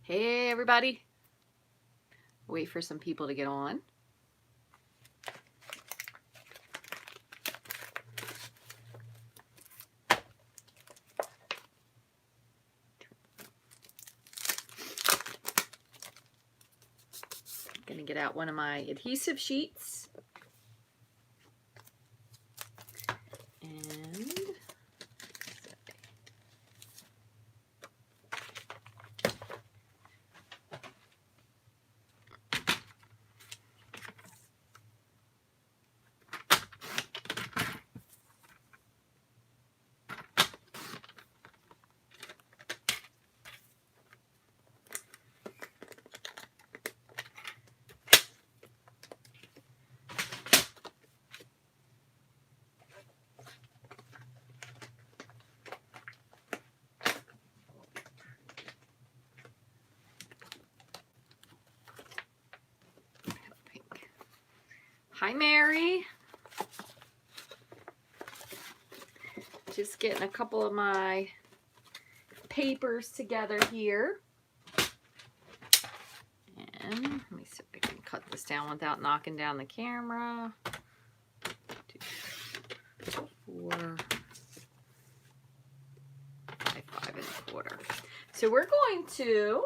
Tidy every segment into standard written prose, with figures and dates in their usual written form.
Hey everybody. Wait for some people to get on. I'm gonna get out one of my adhesive sheets. And hi Mary. Just getting a couple of my papers together here. And let me see if I can cut this down without knocking down the camera. 2, 4, 5.25. So we're going to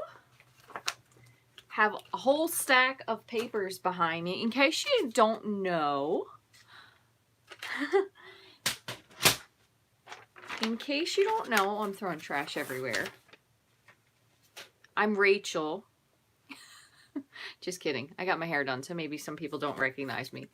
have a whole stack of papers behind me. In case you don't know, I'm throwing trash everywhere. I'm Rachel. Just kidding. I got my hair done, so maybe some people don't recognize me.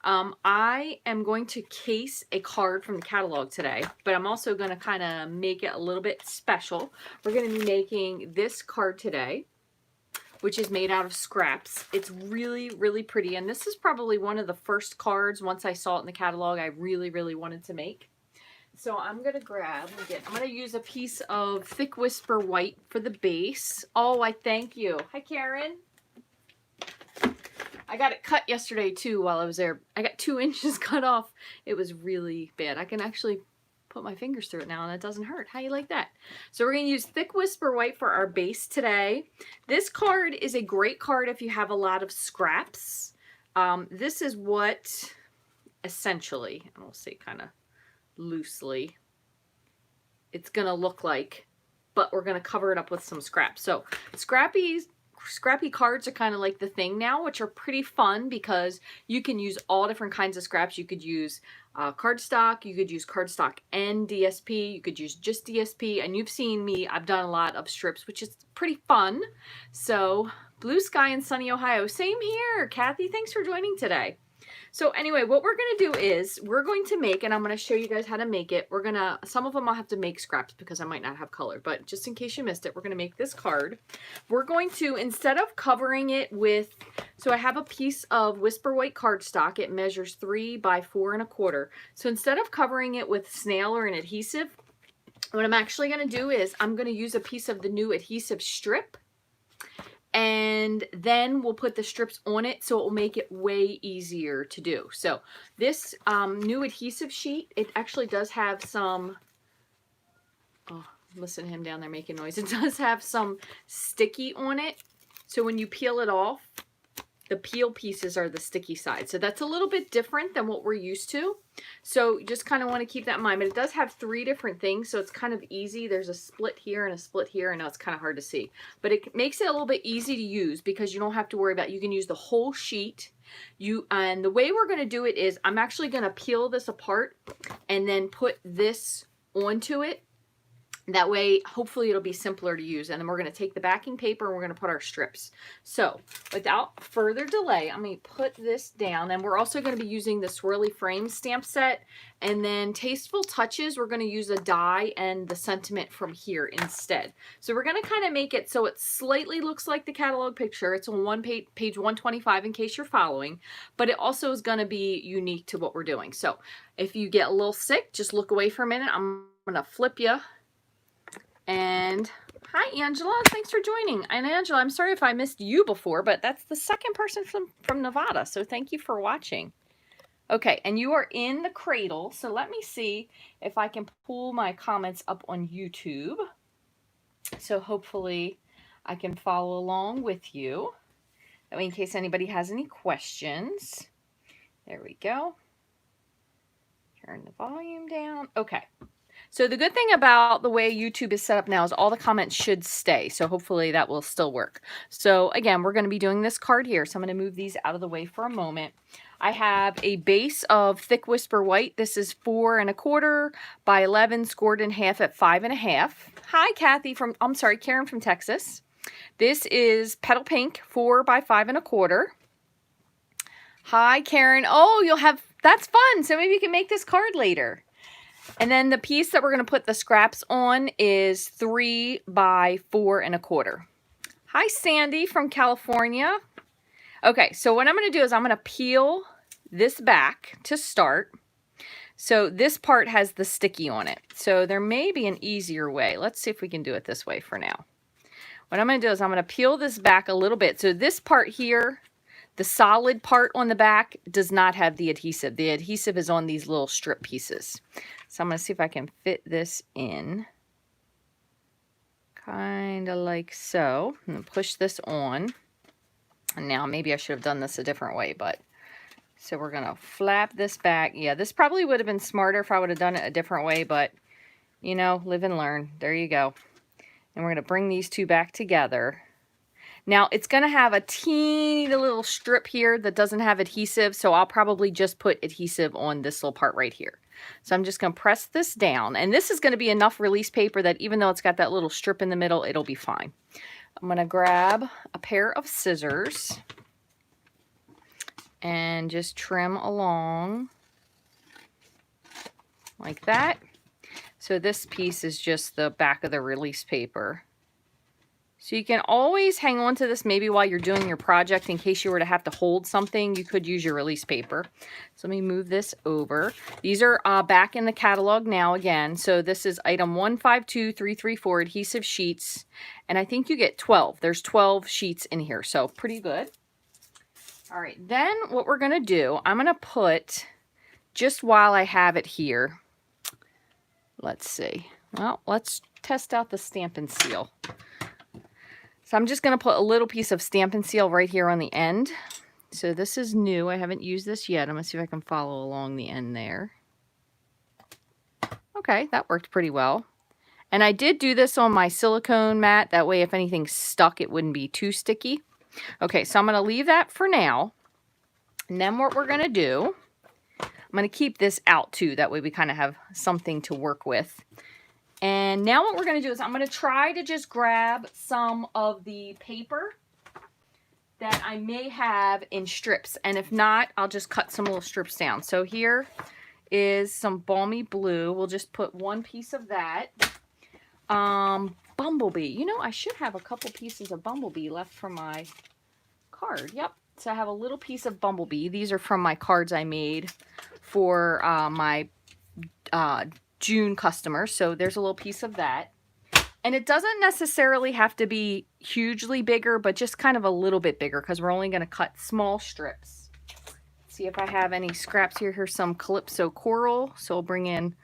I am going to case a card from the catalog today, but I'm also going to kind of make it a little bit special. We're going to be making this card today, which is made out of scraps. It's really, really pretty. And this is probably one of the first cards, once I saw it in the catalog, I really, really wanted to make. So I'm going to grab, I'm going to use a piece of Thick Whisper White for the base. Oh, I thank you. Hi, Karen. I got it cut yesterday too while I was there. I got 2 inches cut off. It was really bad. I can actually put my fingers through it now and it doesn't hurt. How you like that? So we're going to use Thick Whisper White for our base today. This card is a great card if you have a lot of scraps. This is what essentially, and we'll say kind of loosely, it's going to look like, but we're going to cover it up with some scraps. So scrappy cards are kind of like the thing now, which are pretty fun because you can use all different kinds of scraps. You could use cardstock, you could use cardstock and DSP, you could use just DSP, and you've seen me, I've done a lot of strips, which is pretty fun. So blue sky in sunny Ohio. Same here. Kathy, thanks for joining today. So anyway, what we're going to do is we're going to make, and I'm going to show you guys how to make it. We're going to, some of them I'll have to make scraps because I might not have color, but just in case you missed it, we're going to make this card. We're going to, instead of covering it with, so I have a piece of Whisper White cardstock. It measures 3 by 4.25. So instead of covering it with snail or an adhesive, what I'm actually going to do is I'm going to use a piece of the new adhesive strip. And then we'll put the strips on it so it will make it way easier to do. So this new adhesive sheet, it actually does have some, oh, listen to him down there making noise. It does have some sticky on it. So when you peel it off, the peel pieces are the sticky side. So that's a little bit different than what we're used to. So you just kind of want to keep that in mind. But it does have 3 different things, so it's kind of easy. There's a split here and a split here. I know it's kind of hard to see. But it makes it a little bit easy to use because you don't have to worry about it. You can use the whole sheet. And the way we're going to do it is I'm actually going to peel this apart and then put this onto it. That way, hopefully it'll be simpler to use. And then we're going to take the backing paper and we're going to put our strips. So without further delay, I'm going to put this down. And we're also going to be using the Swirly frame stamp set. And then Tasteful Touches, we're going to use a die and the sentiment from here instead. So we're going to kind of make it so it slightly looks like the catalog picture. It's on page 125 in case you're following. But it also is going to be unique to what we're doing. So if you get a little sick, just look away for a minute. I'm going to flip you. And hi, Angela. Thanks for joining. And Angela, I'm sorry if I missed you before, but that's the second person from Nevada. So thank you for watching. Okay, and you are in the cradle. So let me see if I can pull my comments up on YouTube. So hopefully I can follow along with you. That way, in case anybody has any questions. There we go. Turn the volume down. Okay. So the good thing about the way YouTube is set up now is all the comments should stay. So hopefully that will still work. So again, we're going to be doing this card here. So I'm going to move these out of the way for a moment. I have a base of Thick Whisper White. This is 4 1/4 by 11, scored in half at 5 1/2. Hi, Kathy from, I'm sorry, Karen from Texas. This is Petal Pink, 4 by 5 1/4. Hi, Karen. Oh, you'll have, that's fun. So maybe you can make this card later. And then the piece that we're going to put the scraps on is 3 by 4 1/4. Hi, Sandy from California. Okay, so what I'm going to do is I'm going to peel this back to start. So this part has the sticky on it. So there may be an easier way. Let's see if we can do it this way for now. What I'm going to do is I'm going to peel this back a little bit. So this part here, the solid part on the back, does not have the adhesive. The adhesive is on these little strip pieces. So I'm going to see if I can fit this in. Kind of like so. I'm going to push this on. And now maybe I should have done this a different way, but so we're going to flap this back. Yeah, this probably would have been smarter if I would have done it a different way, but you know, live and learn. There you go. And we're going to bring these two back together. Now it's going to have a teeny little strip here that doesn't have adhesive, so I'll probably just put adhesive on this little part right here. So I'm just going to press this down, and this is going to be enough release paper that even though it's got that little strip in the middle, it'll be fine. I'm going to grab a pair of scissors and just trim along like that. So this piece is just the back of the release paper. So you can always hang on to this maybe while you're doing your project in case you were to have to hold something. You could use your release paper. So let me move this over. These are back in the catalog now again. So this is item 152334 adhesive sheets. And I think you get 12. There's 12 sheets in here. So pretty good. All right. Then what we're going to do, I'm going to put, just while I have it here, let's see. Well, let's test out the Stampin' Seal. So I'm just going to put a little piece of Stampin' Seal right here on the end. So this is new. I haven't used this yet. I'm going to see if I can follow along the end there. Okay, that worked pretty well. And I did do this on my silicone mat. That way if anything stuck, it wouldn't be too sticky. Okay, so I'm going to leave that for now. And then what we're going to do, I'm going to keep this out too. That way we kind of have something to work with. And now what we're going to do is I'm going to try to just grab some of the paper that I may have in strips. And if not, I'll just cut some little strips down. So here is some Balmy Blue. We'll just put one piece of that. Bumblebee. You know, I should have a couple pieces of Bumblebee left from my card. Yep. So I have a little piece of Bumblebee. These are from my cards I made for my June customers. So there's a little piece of that. And it doesn't necessarily have to be hugely bigger, but just kind of a little bit bigger because we're only going to cut small strips. See if I have any scraps here. Here's some Calypso Coral. So I'll bring in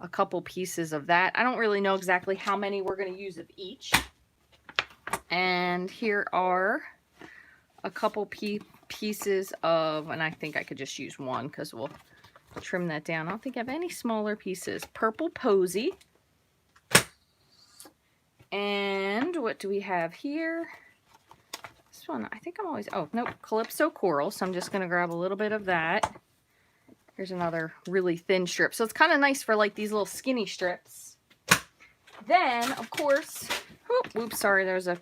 a couple pieces of that. I don't really know exactly how many we're going to use of each. And here are a couple pieces of, and I think I could just use one because we'll trim that down. I don't think I have any smaller pieces. Purple Posy. And what do we have here? This one, I think I'm always, oh, nope, Calypso Coral. So I'm just going to grab a little bit of that. Here's another really thin strip. So it's kind of nice for like these little skinny strips. Then, of course, oops, sorry, there's a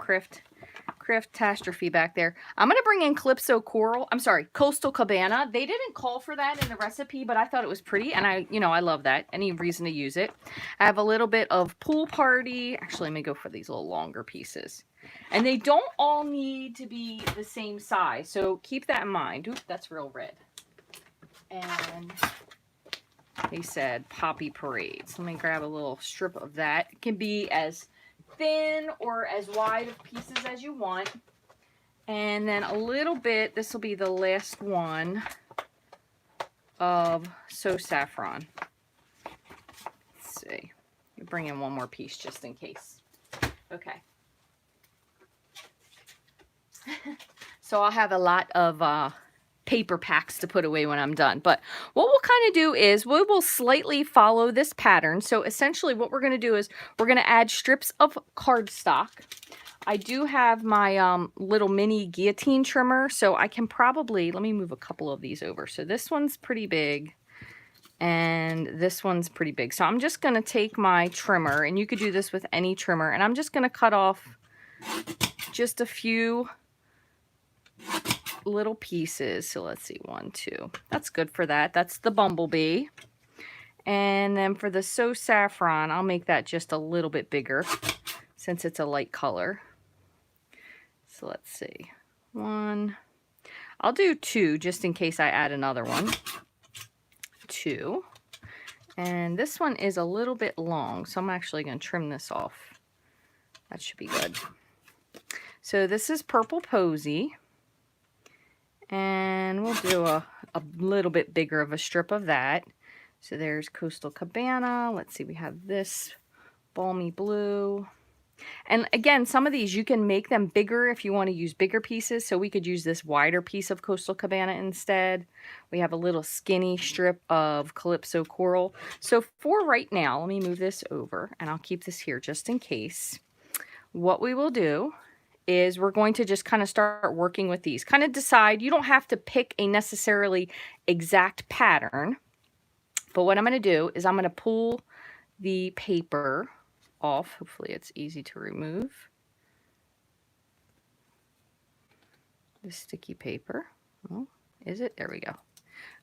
catastrophe back there. I'm going to bring in Calypso Coral. I'm sorry, Coastal Cabana. They didn't call for that in the recipe, but I thought it was pretty. And I love that. Any reason to use it. I have a little bit of Pool Party. Actually, let me go for these little longer pieces. And they don't all need to be the same size. So keep that in mind. Oop, that's real red. And they said Poppy Parades. Let me grab a little strip of that. It can be as thin or as wide of pieces as you want. And then a little bit, this will be the last one, of So Saffron. Let's see. Bring in one more piece just in case. Okay. So I'll have a lot of paper packs to put away when I'm done. But what we'll kind of do is we will slightly follow this pattern. So essentially what we're going to do is we're going to add strips of cardstock. I do have my little mini guillotine trimmer, so I can probably, let me move a couple of these over. So this one's pretty big and this one's pretty big. So I'm just going to take my trimmer, and you could do this with any trimmer, and I'm just going to cut off just a few little pieces. So let's see, 1, 2. That's good for that. That's the bumblebee. And then for the So Saffron, I'll make that just a little bit bigger since it's a light color. So let's see, 1. I'll do 2 just in case I add another one. 2. And this one is a little bit long, so I'm actually going to trim this off. That should be good. So this is Purple Posy. And we'll do a little bit bigger of a strip of that. So there's Coastal Cabana. Let's see, we have this Balmy Blue. And again, some of these you can make them bigger if you want to use bigger pieces. So we could use this wider piece of Coastal Cabana instead. We have a little skinny strip of Calypso Coral. So for right now, let me move this over and I'll keep this here just in case. What we will do is we're going to just kind of start working with these. Kind of decide, you don't have to pick a necessarily exact pattern, but what I'm going to do is I'm going to pull the paper off. Hopefully it's easy to remove. The sticky paper. Oh, is it? There we go.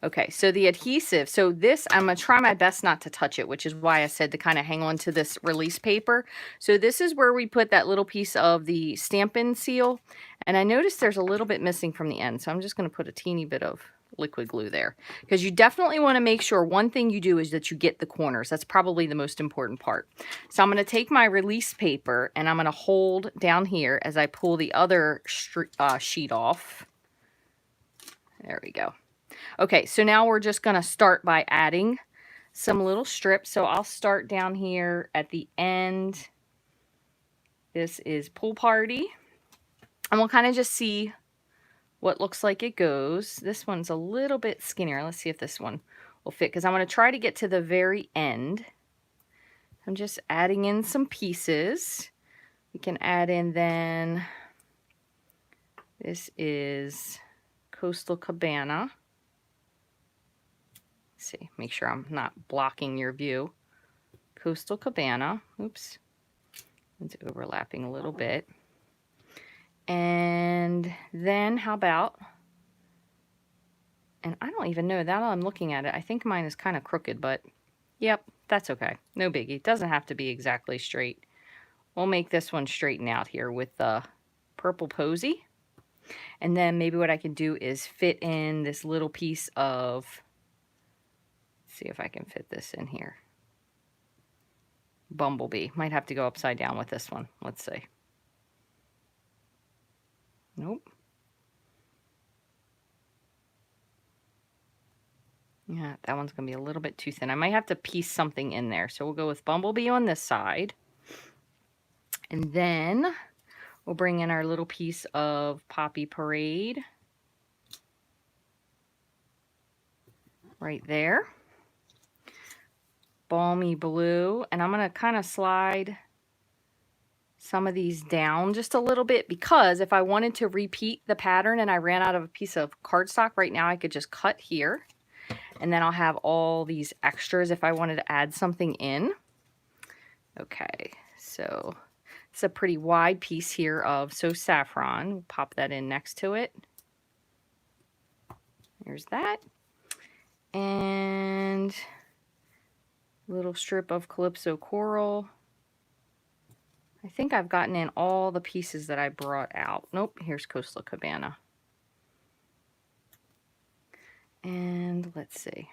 Okay, so the adhesive, so this, I'm going to try my best not to touch it, which is why I said to kind of hang on to this release paper. So this is where we put that little piece of the Stampin seal, and I noticed there's a little bit missing from the end, so I'm just going to put a teeny bit of liquid glue there, because you definitely want to make sure one thing you do is that you get the corners. That's probably the most important part. So I'm going to take my release paper, and I'm going to hold down here as I pull the other sheet off. There we go. Okay, so now we're just going to start by adding some little strips. So I'll start down here at the end. This is Pool Party. And we'll kind of just see what looks like it goes. This one's a little bit skinnier. Let's see if this one will fit, because I'm going to try to get to the very end. I'm just adding in some pieces. We can add in then, this is Coastal Cabana. See, make sure I'm not blocking your view. Coastal Cabana. Oops. It's overlapping a little bit. And then how about, and I don't even know that I'm looking at it. I think mine is kind of crooked, but yep, that's okay. No biggie. It doesn't have to be exactly straight. We'll make this one straighten out here with the Purple Posy. And then maybe what I can do is fit in this little piece of, see if I can fit this in here. Bumblebee. Might have to go upside down with this one. Let's see. Nope. Yeah, that one's going to be a little bit too thin. I might have to piece something in there. So we'll go with Bumblebee on this side. And then we'll bring in our little piece of Poppy Parade. Right there. Balmy Blue, and I'm going to kind of slide some of these down just a little bit, because if I wanted to repeat the pattern and I ran out of a piece of cardstock right now, I could just cut here, and then I'll have all these extras if I wanted to add something in. Okay, so it's a pretty wide piece here of So Saffron. We'll pop that in next to it. There's that. And little strip of Calypso Coral. I think I've gotten in all the pieces that I brought out. Nope, here's Coastal Cabana. And let's see.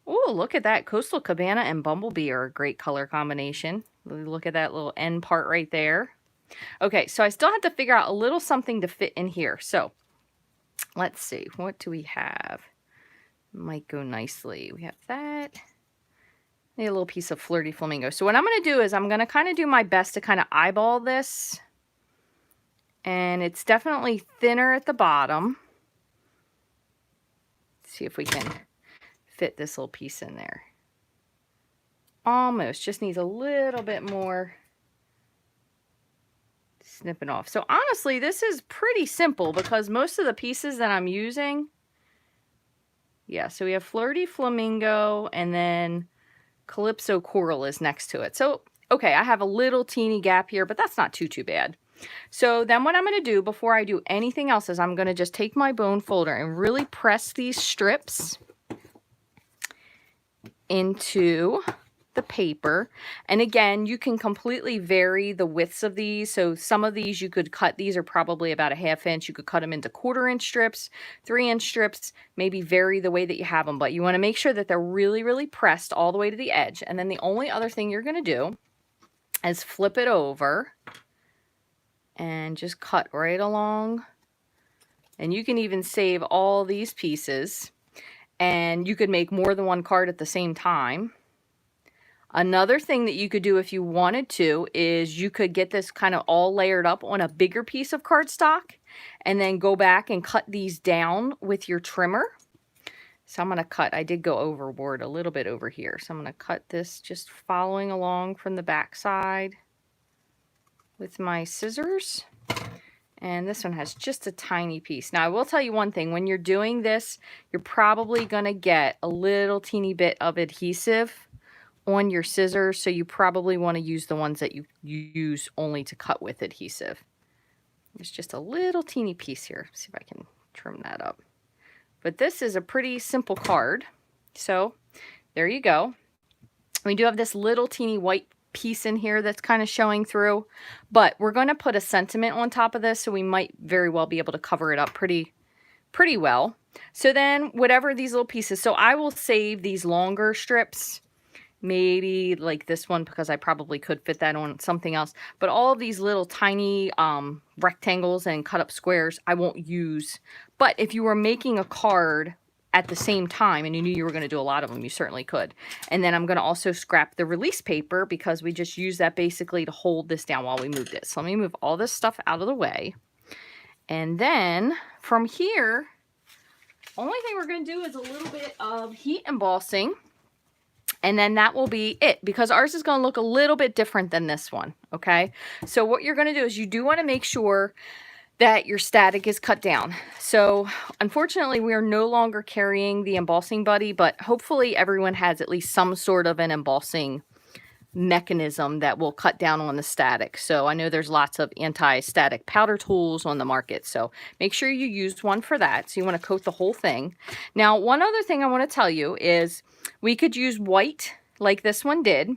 Oh, look at that. Coastal Cabana and Bumblebee are a great color combination. Look at that little end part right there. Okay, so I still have to figure out a little something to fit in here. So let's see. What do we have? Might go nicely. We have that. A little piece of Flirty Flamingo. So what I'm going to do is I'm going to kind of do my best to kind of eyeball this And it's definitely thinner at the bottom. Let's see if we can fit this little piece in there. Almost, just needs a little bit more snipping off. So honestly, this is pretty simple because most of the pieces that I'm using, yeah, so we have Flirty Flamingo and then Calypso Coral is next to it. So, okay, I have a little teeny gap here, but that's not too bad. So then what I'm going to do before I do anything else is I'm going to just take my bone folder and really press these strips into the paper. And again, you can completely vary the widths of these. So some of these you could cut, these are probably about a 1/2 inch. You could cut them into 1/4 inch strips, 3 inch strips, maybe vary the way that you have them. But you want to make sure that they're really, really pressed all the way to the edge. And then the only other thing you're going to do is flip it over and just cut right along. And you can even save all these pieces. And you could make more than one card at the same time. Another thing that you could do if you wanted to is you could get this kind of all layered up on a bigger piece of cardstock and then go back and cut these down with your trimmer. So I'm going to cut, I did go overboard a little bit over here. So I'm going to cut this just following along from the back side with my scissors. And this one has just a tiny piece. Now I will tell you one thing, when you're doing this, you're probably going to get a little teeny bit of adhesive on your scissors, so you probably want to use the ones that you use only to cut with adhesive. There's just a little teeny piece here. Let's see if I can trim that up. But this is a pretty simple card. So there you go. We do have this little teeny white piece in here that's kind of showing through, but we're going to put a sentiment on top of this, so we might very well be able to cover it up pretty well. So then whatever these little pieces, so I will save these longer strips, maybe like this one, because I probably could fit that on something else. But all of these little tiny rectangles and cut up squares I won't use. But if you were making a card at the same time and you knew you were going to do a lot of them, you certainly could. And then I'm going to also scrap the release paper because we just use that basically to hold this down while we move this. So let me move all this stuff out of the way. And then from here, only thing we're going to do is a little bit of heat embossing. And then that will be it, because ours is going to look a little bit different than this one, okay? So what you're going to do is you do want to make sure that your static is cut down. So unfortunately, we are no longer carrying the embossing buddy, but hopefully everyone has at least some sort of an embossing mechanism that will cut down on the static. So I know there's lots of anti-static powder tools on the market, so make sure you use one for that. So you want to coat the whole thing. Now, one other thing I want to tell you is we could use white like this one did,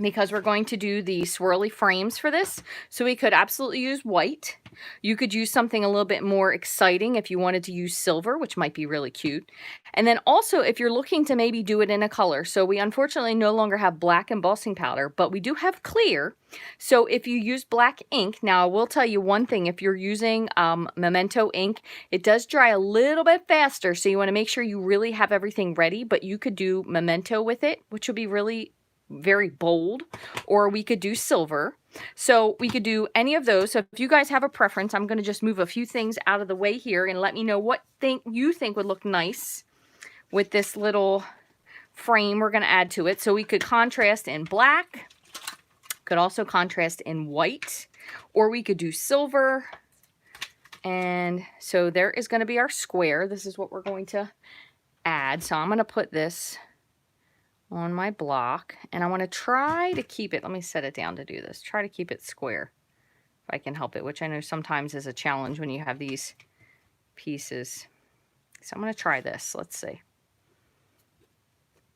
because we're going to do the swirly frames for this. So we could absolutely use white. You could use something a little bit more exciting if you wanted to use silver, which might be really cute. And then also if you're looking to maybe do it in a color. So we unfortunately no longer have black embossing powder, but we do have clear. So if you use black ink, now I will tell you one thing, if you're using Memento ink, it does dry a little bit faster. So you want to make sure you really have everything ready, but you could do Memento with it, which will be really very bold, or we could do silver. So we could do any of those. So if you guys have a preference, I'm going to just move a few things out of the way here and let me know what you think would look nice with this little frame we're going to add to it. So we could contrast in black, could also contrast in white, or we could do silver. And so there is going to be our square. This is what we're going to add. So I'm going to put this on my block, and I want to try to keep it, let me set it down to do this, try to keep it square if I can help it, which I know sometimes is a challenge when you have these pieces. So I'm going to try this. Let's see.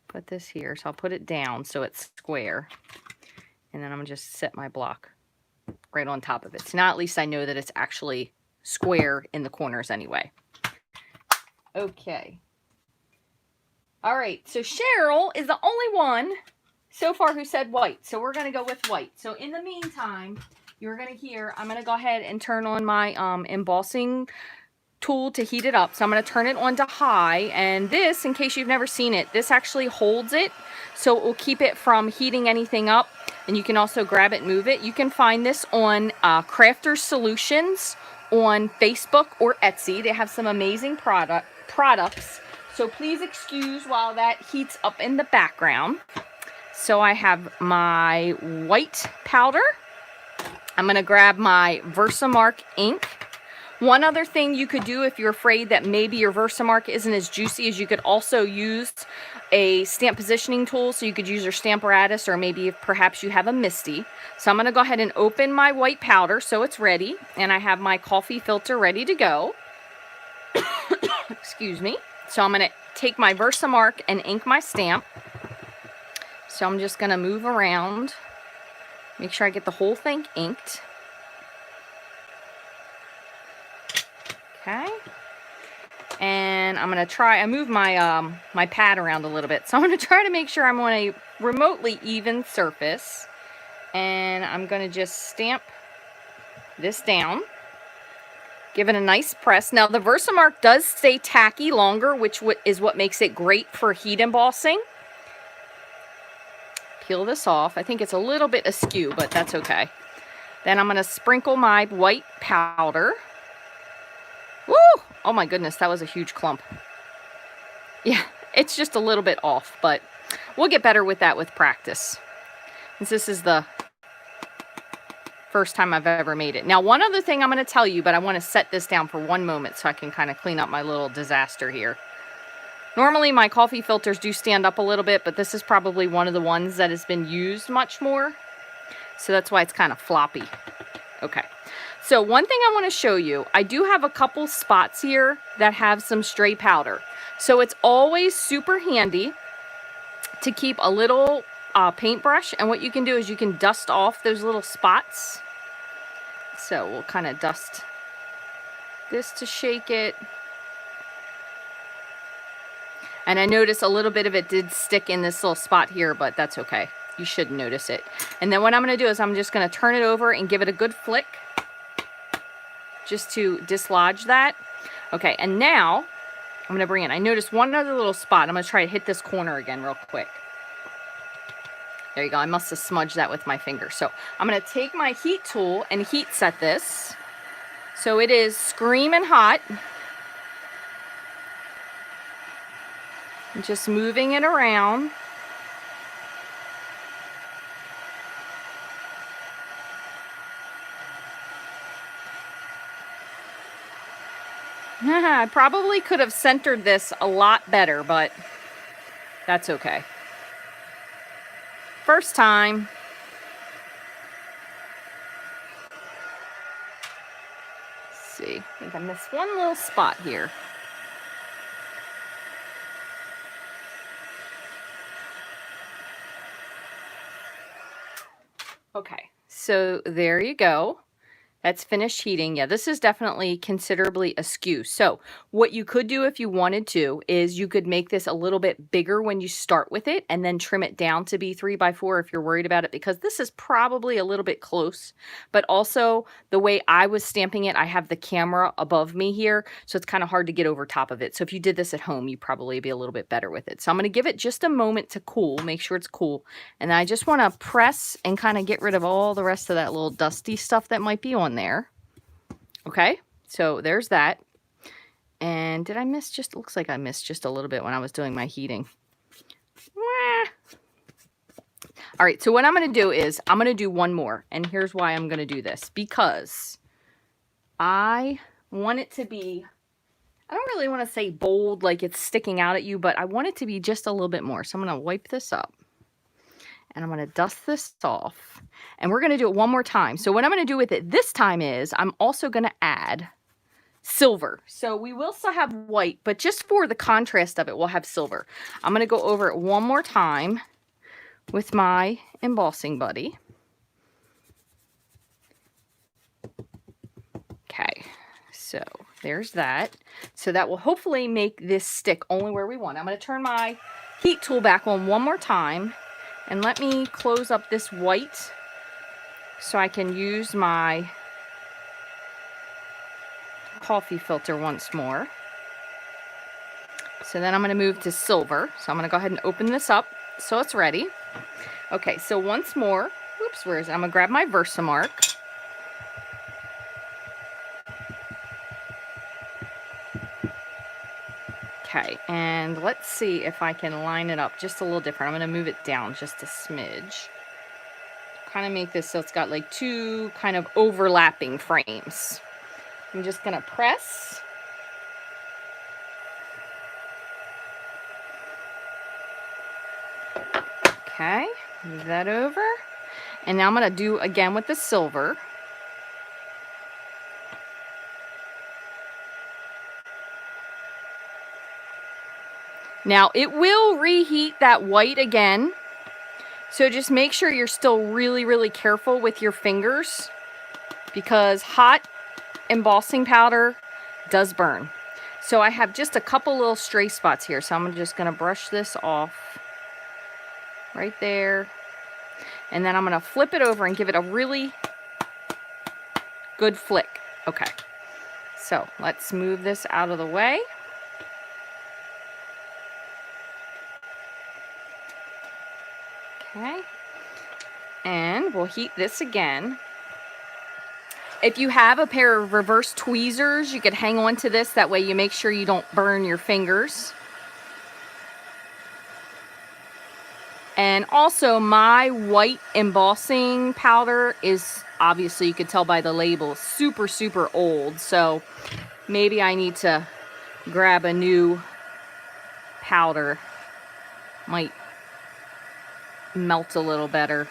Put this here, so I'll put it down so it's square, and then I'm going to just set my block right on top of it. So now at least I know that it's actually square in the corners anyway. Okay. All right, so Cheryl is the only one so far who said white. So we're going to go with white. So in the meantime, you're going to hear, I'm going to go ahead and turn on my embossing tool to heat it up. So I'm going to turn it on to high. And this, in case you've never seen it, this actually holds it. So it will keep it from heating anything up. and you can also grab it and move it. You can find this on Crafter Solutions on Facebook or Etsy. They have some amazing products. So please excuse while that heats up in the background. So I have my white powder. I'm going to grab my Versamark ink. One other thing you could do if you're afraid that maybe your Versamark isn't as juicy is you could also use a stamp positioning tool. So you could use your Stamparatus, or maybe if perhaps you have a Misty. So I'm going to go ahead and open my white powder so it's ready. And I have my coffee filter ready to go. Excuse me. So I'm going to take my Versamark and ink my stamp. So I'm just going to move around. Make sure I get the whole thing inked. Okay. And I'm going to try, I move my my pad around a little bit. So I'm going to try to make sure I'm on a remotely even surface. And I'm going to just stamp this down. Give it a nice press. Now the Versamark does stay tacky longer, which is what makes it great for heat embossing. Peel this off. I think it's a little bit askew, but that's okay. Then I'm going to sprinkle my white powder. Woo! Oh my goodness, that was a huge clump. Yeah, it's just a little bit off, but we'll get better with that with practice. Since this is the first time I've ever made it. Now, one other thing I'm going to tell you, but I want to set this down for one moment so I can kind of clean up my little disaster here. Normally, my coffee filters do stand up a little bit, but this is probably one of the ones that has been used much more. So that's why it's kind of floppy. Okay. So one thing I want to show you, I do have a couple spots here that have some stray powder. So it's always super handy to keep a little paintbrush. And what you can do is you can dust off those little spots. So we'll kind of dust this to shake it. And I noticed a little bit of it did stick in this little spot here, but that's okay. You shouldn't notice it. And then what I'm going to do is I'm just going to turn it over and give it a good flick, just to dislodge that. Okay, and now I'm going to bring in, I noticed one other little spot. I'm going to try to hit this corner again real quick. There you go. I must have smudged that with my finger. So I'm going to take my heat tool and heat set this. So it is screaming hot. Just moving it around. I probably could have centered this a lot better, but that's okay. First time. Let's see. I think I missed one little spot here. Okay, so there you go. That's finished heating. Yeah, this is definitely considerably askew. So what you could do if you wanted to is you could make this a little bit bigger when you start with it and then trim it down to be 3x4 if you're worried about it, because this is probably a little bit close. But also the way I was stamping it, I have the camera above me here, so it's kind of hard to get over top of it. So if you did this at home, you'd probably be a little bit better with it. So I'm going to give it just a moment to cool, make sure it's cool. And I just want to press and kind of get rid of all the rest of that little dusty stuff that might be on there. Okay, so there's that. And did I miss just, looks like I missed just a little bit when I was doing my heating. Wah. All right, so what I'm going to do is I'm going to do one more. And here's why I'm going to do this. Because I want it to be, I don't really want to say bold like it's sticking out at you, but I want it to be just a little bit more. So I'm going to wipe this up. And I'm going to dust this off. And we're going to do it one more time. So what I'm going to do with it this time is I'm also going to add silver. So we will still have white, but just for the contrast of it, we'll have silver. I'm going to go over it one more time with my embossing buddy. Okay, so there's that. So that will hopefully make this stick only where we want. I'm going to turn my heat tool back on one more time. And let me close up this white so I can use my coffee filter once more. So then I'm going to move to silver. So I'm going to go ahead and open this up so it's ready. Okay, so once more, oops, where is it? I'm going to grab my Versamark. Okay, and let's see if I can line it up just a little different. I'm going to move it down just a smidge. Kind of make this so it's got like two kind of overlapping frames. I'm just going to press. Okay, move that over. And now I'm going to do again with the silver. Now it will reheat that white again. So just make sure you're still really, really careful with your fingers because hot embossing powder does burn. So I have just a couple little stray spots here. So I'm just going to brush this off right there. And then I'm going to flip it over and give it a really good flick. Okay. So let's move this out of the way. Okay. And we'll heat this again. If you have a pair of reverse tweezers, you could hang on to this. That way you make sure you don't burn your fingers. And also my white embossing powder is, obviously you could tell by the label, super, super old. So maybe I need to grab a new powder. Might melt a little better.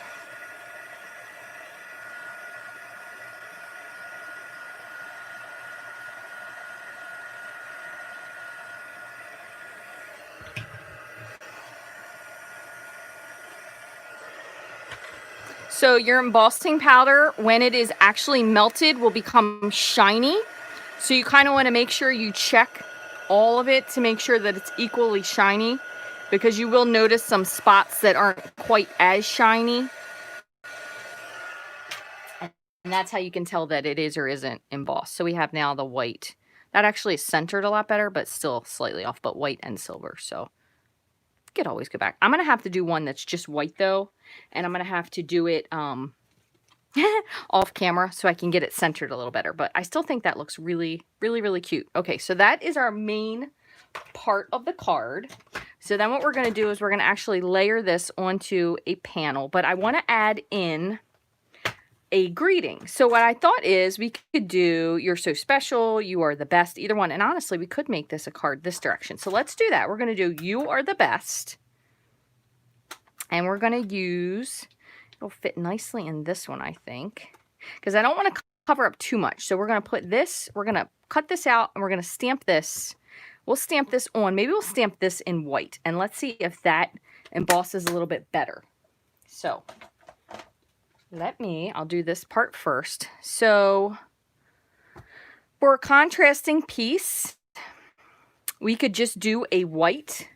So your embossing powder, when it is actually melted, will become shiny. So you kind of want to make sure you check all of it to make sure that it's equally shiny, because you will notice some spots that aren't quite as shiny. And that's how you can tell that it is or isn't embossed. So we have now the white. That actually is centered a lot better, but still slightly off, but white and silver. So you could always go back. I'm going to have to do one that's just white though. And I'm going to have to do it off camera so I can get it centered a little better. But I still think that looks really, really, really cute. Okay, so that is our main part of the card. So then what we're going to do is we're going to actually layer this onto a panel. But I want to add in a greeting. So what I thought is we could do "You're so special," "You are the best," either one. And honestly, we could make this a card this direction. So let's do that. We're going to do "You are the best." And we're going to use, it'll fit nicely in this one, I think, because I don't want to cover up too much. So we're going to put this, we're going to cut this out, and we're going to stamp this. We'll stamp this on. Maybe we'll stamp this in white. And let's see if that embosses a little bit better. So I'll do this part first. So for a contrasting piece, we could just do a white,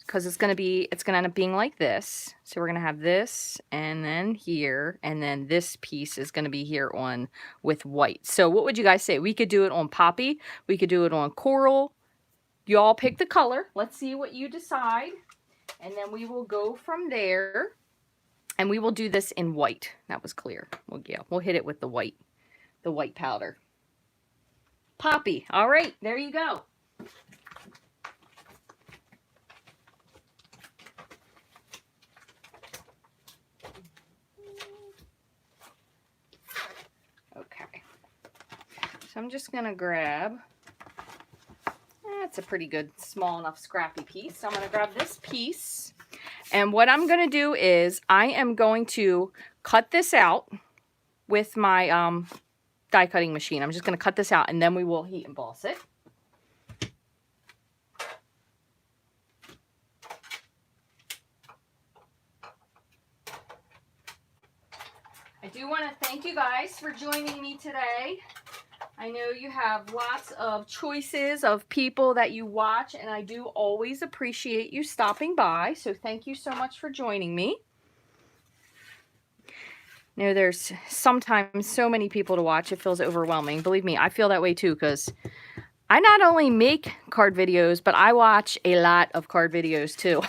because it's going to end up being like this. So we're going to have this and then here, and then this piece is going to be here on with white. So what would you guys say? We could do it on poppy. We could do it on coral. You all pick the color. Let's see what you decide. And then we will go from there. And we will do this in white. That was clear. Well, yeah, we'll hit it with the white powder. Poppy. All right, there you go. Okay. So I'm just going to grab, that's a pretty good, small enough, scrappy piece. So I'm going to grab this piece. And what I'm going to do is I am going to cut this out with my die cutting machine. I'm just going to cut this out and then we will heat emboss it. I do want to thank you guys for joining me today. I know you have lots of choices of people that you watch, and I do always appreciate you stopping by. So thank you so much for joining me. You know, there's sometimes so many people to watch, it feels overwhelming. Believe me, I feel that way too, because I not only make card videos, but I watch a lot of card videos too.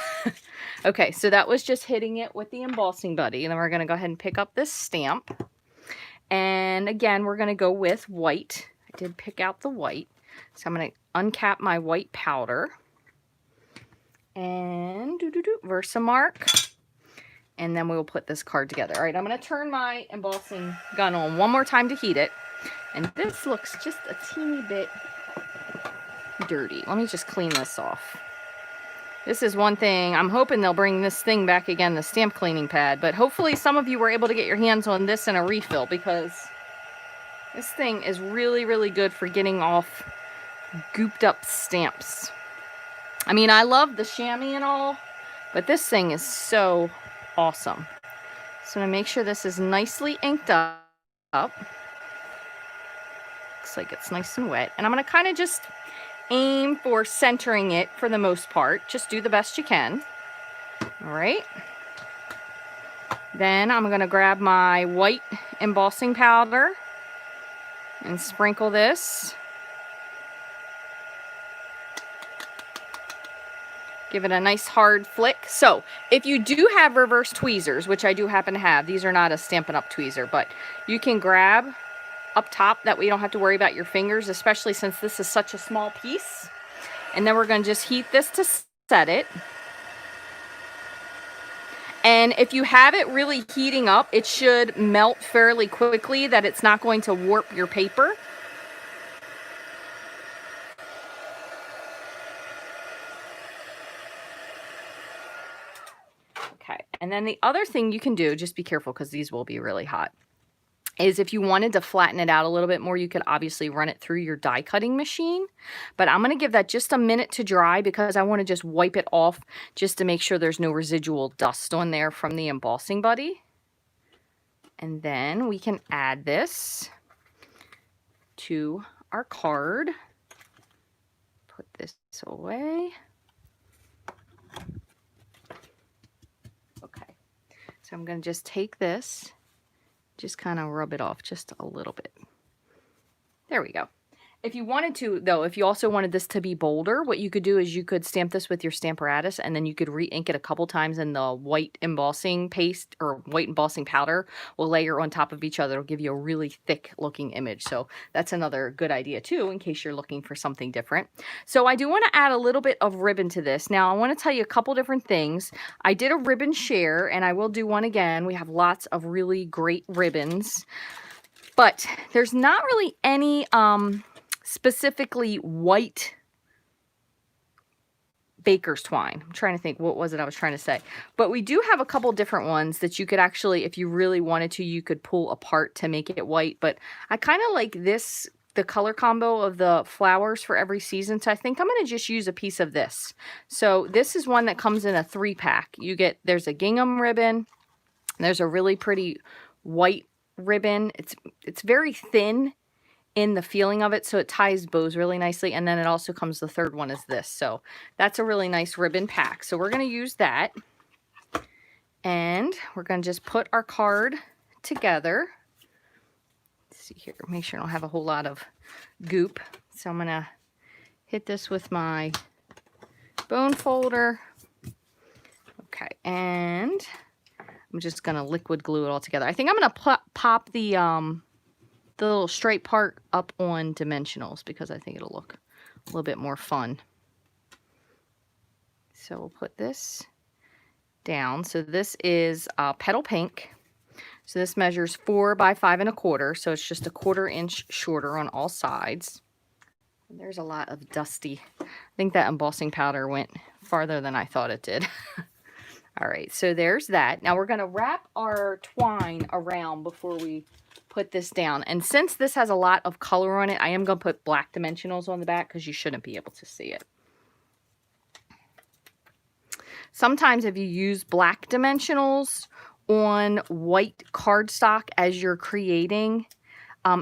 Okay, so that was just hitting it with the embossing buddy. And then we're going to go ahead and pick up this stamp. And again, we're going to go with white. I did pick out the white. So I'm going to uncap my white powder. And Versamark. And then we will put this card together. All right, I'm going to turn my embossing gun on one more time to heat it. And this looks just a teeny bit dirty. Let me just clean this off. This is one thing. I'm hoping they'll bring this thing back again, the stamp cleaning pad. But hopefully some of you were able to get your hands on this in a refill, because this thing is really, really good for getting off gooped up stamps. I mean, I love the chamois and all, but this thing is so awesome. So I'm going to make sure this is nicely inked up. Looks like it's nice and wet. And I'm going to kind of just aim for centering it for the most part. Just do the best you can. All right. Then I'm going to grab my white embossing powder and sprinkle this. Give it a nice hard flick. So if you do have reverse tweezers, which I do happen to have, these are not a Stampin' Up! Tweezer, but you can grab up top. That way you don't have to worry about your fingers, especially since this is such a small piece. And then we're going to just heat this to set it. And if you have it really heating up, it should melt fairly quickly, that it's not going to warp your paper. Okay, and then the other thing you can do, just be careful because these will be really hot, is if you wanted to flatten it out a little bit more, you could obviously run it through your die cutting machine. But I'm going to give that just a minute to dry, because I want to just wipe it off just to make sure there's no residual dust on there from the embossing buddy. And then we can add this to our card. Put this away. Okay, so I'm going to just take this, just kind of rub it off just a little bit. There we go. If you wanted to, though, if you also wanted this to be bolder, what you could do is you could stamp this with your Stamparatus, and then you could re-ink it a couple times, and the white embossing paste or white embossing powder will layer on top of each other. It'll give you a really thick looking image. So that's another good idea too, in case you're looking for something different. So I do want to add a little bit of ribbon to this. Now I want to tell you a couple different things. I did a ribbon share, and I will do one again. We have lots of really great ribbons, but there's not really any specifically white baker's twine. I'm trying to think, what was it I was trying to say? But we do have a couple different ones that you could actually, if you really wanted to, you could pull apart to make it white. But I kind of like this, the color combo of the flowers for every season. So I think I'm going to just use a piece of this. So this is one that comes in a 3-pack. You get, there's a gingham ribbon. There's a really pretty white ribbon. It's very thin in the feeling of it, so it ties bows really nicely. And then it also comes, the third one is this. So that's a really nice ribbon pack. So we're going to use that. And we're going to just put our card together. Let's see here. Make sure I don't have a whole lot of goop. So I'm going to hit this with my bone folder. Okay, and I'm just going to liquid glue it all together. I think I'm going to pop the little straight part up on dimensionals, because I think it'll look a little bit more fun. So we'll put this down. So this is petal pink. So this measures 4 by 5 1/4. So it's just a 1/4 inch shorter on all sides. And there's a lot of dusty. I think that embossing powder went farther than I thought it did. All right, so there's that. Now we're going to wrap our twine around before we put this down. And since this has a lot of color on it, I am going to put black dimensionals on the back, because you shouldn't be able to see it. Sometimes if you use black dimensionals on white cardstock as you're creating,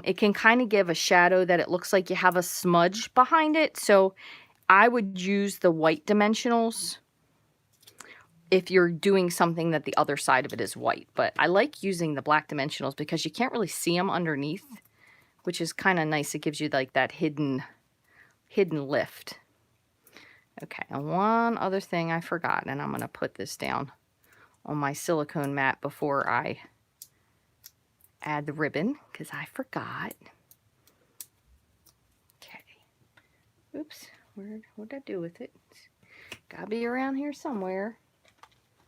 it can kind of give a shadow that it looks like you have a smudge behind it. So I would use the white dimensionals if you're doing something that the other side of it is white. But I like using the black dimensionals because you can't really see them underneath, which is kind of nice. It gives you like that hidden lift. Okay, and one other thing I forgot, and I'm going to put this down on my silicone mat before I add the ribbon, because I forgot. Okay. Oops, what did I do with it? It's gotta be around here somewhere.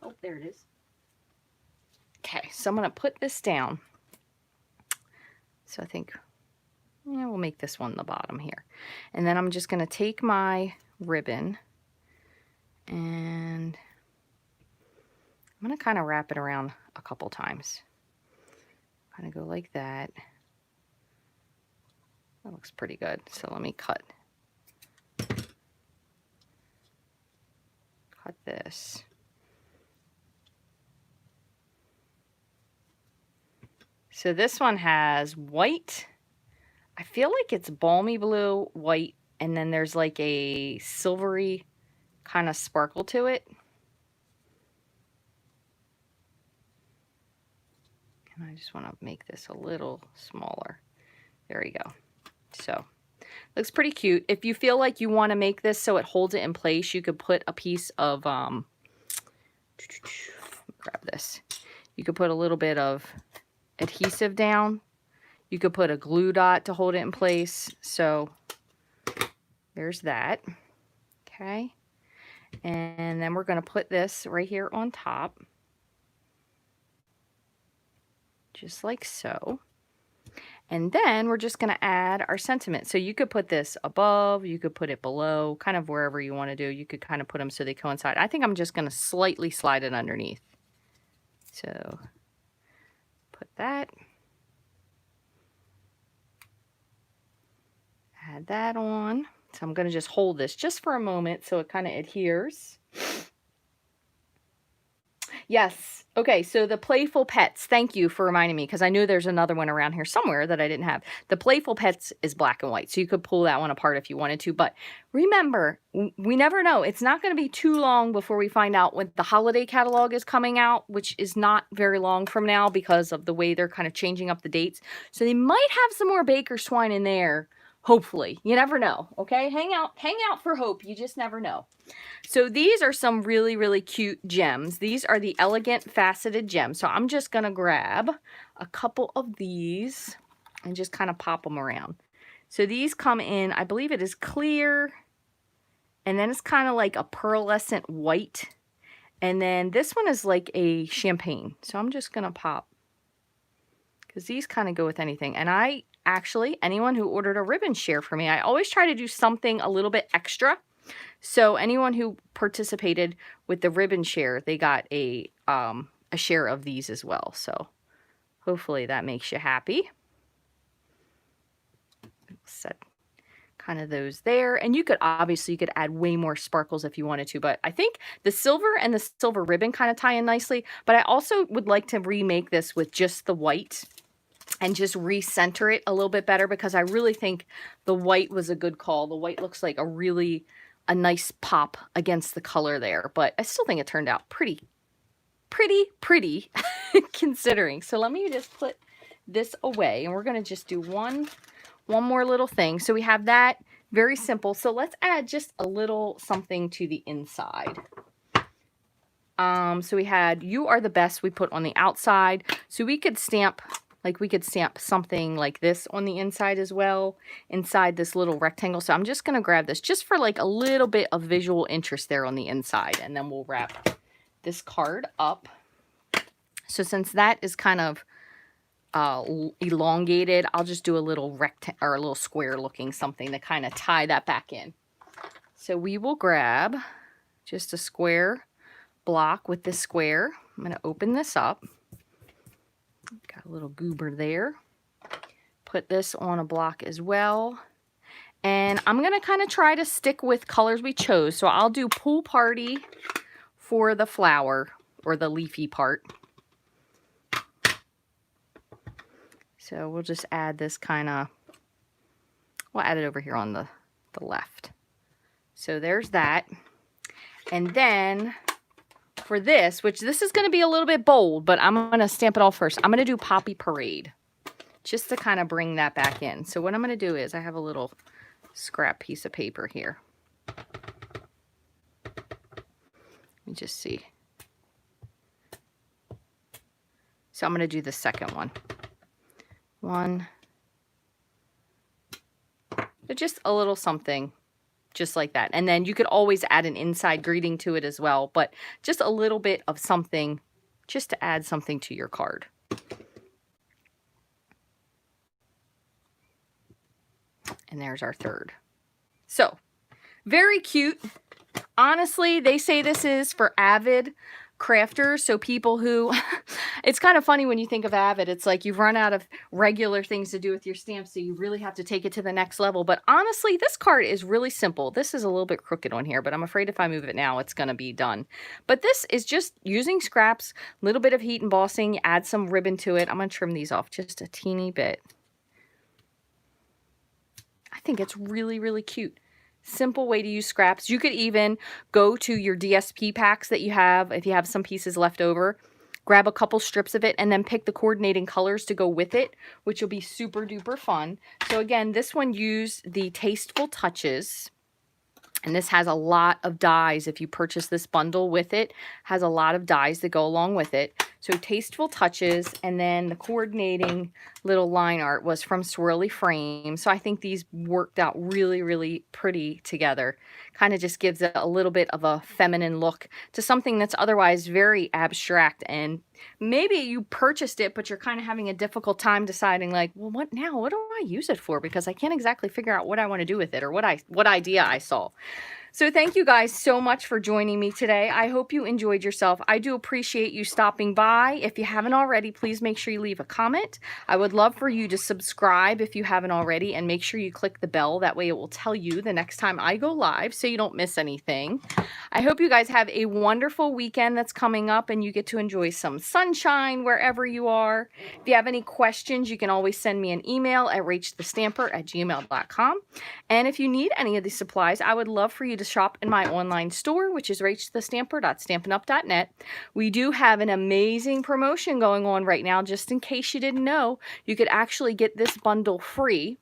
Oh, there it is. Okay, so I'm going to put this down. So I think, yeah, we'll make this one the bottom here. And then I'm just going to take my ribbon and I'm going to kind of wrap it around a couple times. Kind of go like that. That looks pretty good. So let me cut this. So this one has white. I feel like it's balmy blue, white, and then there's like a silvery kind of sparkle to it. And I just want to make this a little smaller. There we go. So looks pretty cute. If you feel like you want to make this so it holds it in place, you could put a piece of grab this. You could put a little bit of adhesive down. You could put a glue dot to hold it in place. So there's that. Okay. And then we're going to put this right here on top. Just like so. And then we're just going to add our sentiment. So you could put this above, you could put it below, kind of wherever you want to do. You could kind of put them so they coincide. I think I'm just going to slightly slide it underneath. So put that. Add that on. So I'm going to just hold this just for a moment so it kind of adheres. Yes. Okay, so the Playful Pets. Thank you for reminding me, because I knew there's another one around here somewhere that I didn't have. The Playful Pets is black and white, so you could pull that one apart if you wanted to. But remember, we never know. It's not going to be too long before we find out when the holiday catalog is coming out, which is not very long from now because of the way they're kind of changing up the dates. So they might have some more Baker Swine in there. Hopefully. You never know. Okay, hang out for hope. You just never know. So these are some really, really cute gems. These are the Elegant Faceted Gems. So I'm just going to grab a couple of these and just kind of pop them around. So these come in, I believe it is clear, and then it's kind of like a pearlescent white. And then this one is like a champagne. So I'm just going to pop, because these kind of go with anything. And I actually, anyone who ordered a ribbon share for me, I always try to do something a little bit extra. So anyone who participated with the ribbon share, they got a share of these as well. So hopefully that makes you happy. Set kind of those there. And you could add way more sparkles if you wanted to, but I think the silver and the silver ribbon kind of tie in nicely. But I also would like to remake this with just the white and just recenter it a little bit better, because I really think the white was a good call. The white looks like a nice pop against the color there, but I still think it turned out pretty considering. So let me just put this away, and we're going to just do one more little thing. So we have that, very simple. So let's add just a little something to the inside. So we had "You Are the Best" we put on the outside. So we could stamp something like this on the inside as well, inside this little rectangle. So I'm just going to grab this just for like a little bit of visual interest there on the inside. And then we'll wrap this card up. So since that is kind of elongated, I'll just do a little rectangle or a little square looking something to kind of tie that back in. So we will grab just a square block with this square. I'm going to open this up. Got a little goober there. Put this on a block as well. And I'm going to kind of try to stick with colors we chose. So I'll do Pool Party for the flower or the leafy part. So we'll just add this kind of, we'll add it over here on the left. So there's that. And then for this, which this is going to be a little bit bold, but I'm going to stamp it all first. I'm going to do Poppy Parade just to kind of bring that back in. So what I'm going to do is I have a little scrap piece of paper here. just see. So I'm going to do the second one. One. Just a little something just like that. And then you could always add an inside greeting to it as well, but just a little bit of something just to add something to your card. And there's our third. So, very cute. Honestly, they say this is for avid crafters, so people who, it's kind of funny when you think of avid, it's like you've run out of regular things to do with your stamps, so you really have to take it to the next level. But honestly, this card is really simple. This is a little bit crooked on here, but I'm afraid if I move it now, it's going to be done. But this is just using scraps, a little bit of heat embossing, add some ribbon to it. I'm going to trim these off just a teeny bit. I think it's really, really cute. Simple way to use scraps. You could even go to your DSP packs that you have, if you have some pieces left over, grab a couple strips of it and then pick the coordinating colors to go with it, which will be super duper fun. So again, this one used the Tasteful Touches. And this has a lot of dies. If you purchase this bundle with it, has a lot of dies that go along with it. So Tasteful Touches, and then the coordinating little line art was from Swirly Frame. So I think these worked out really, really pretty together. Kind of just gives it a little bit of a feminine look to something that's otherwise very abstract. And maybe you purchased it, but you're kind of having a difficult time deciding like, well, what now? What do I use it for? Because I can't exactly figure out what I want to do with it or what idea I saw. So thank you guys so much for joining me today. I hope you enjoyed yourself. I do appreciate you stopping by. If you haven't already, please make sure you leave a comment. I would love for you to subscribe if you haven't already, and make sure you click the bell. That way it will tell you the next time I go live so you don't miss anything. I hope you guys have a wonderful weekend that's coming up and you get to enjoy some sunshine wherever you are. If you have any questions, you can always send me an email at rachthestamper@gmail.com. And if you need any of these supplies, I would love for you to shop in my online store, which is rachthestamper.stampinup.net. We do have an amazing promotion going on right now. Just in case you didn't know, you could actually get this bundle free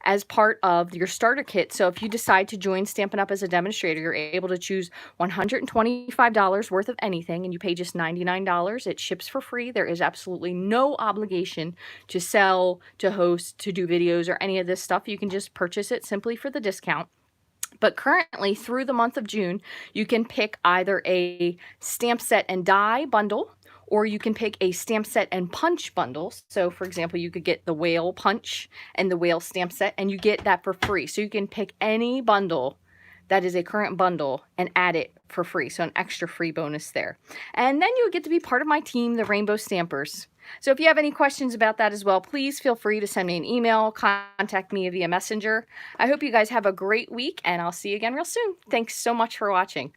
as part of your starter kit. So if you decide to join Stampin' Up! As a demonstrator, you're able to choose $125 worth of anything, and you pay just $99. It ships for free. There is absolutely no obligation to sell, to host, to do videos, or any of this stuff. You can just purchase it simply for the discount. But currently, through the month of June, you can pick either a stamp set and die bundle, or you can pick a stamp set and punch bundle. So, for example, you could get the whale punch and the whale stamp set, and you get that for free. So you can pick any bundle that is a current bundle and add it for free. So an extra free bonus there. And then you get to be part of my team, the Rainbow Stampers. So if you have any questions about that as well, please feel free to send me an email, contact me via Messenger. I hope you guys have a great week, and I'll see you again real soon. Thanks so much for watching.